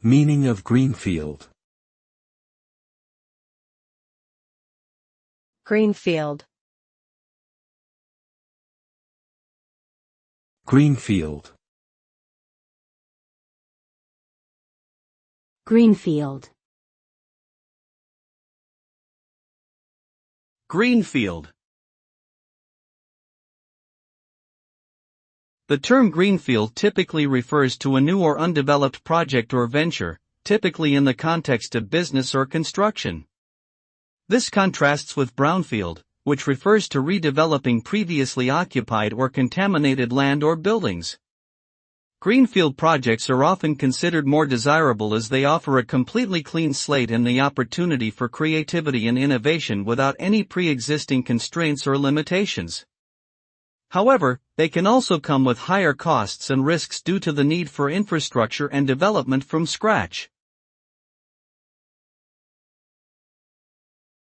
Meaning of greenfield. Greenfield. Greenfield. Greenfield. Greenfield. The term greenfield typically refers to a new or undeveloped project or venture, typically in the context of business or construction. This contrasts with brownfield, which refers to redeveloping previously occupied or contaminated land or buildings. Greenfield projects are often considered more desirable as they offer a completely clean slate and the opportunity for creativity and innovation without any pre-existing constraints or limitations. However, they can also come with higher costs and risks due to the need for infrastructure and development from scratch.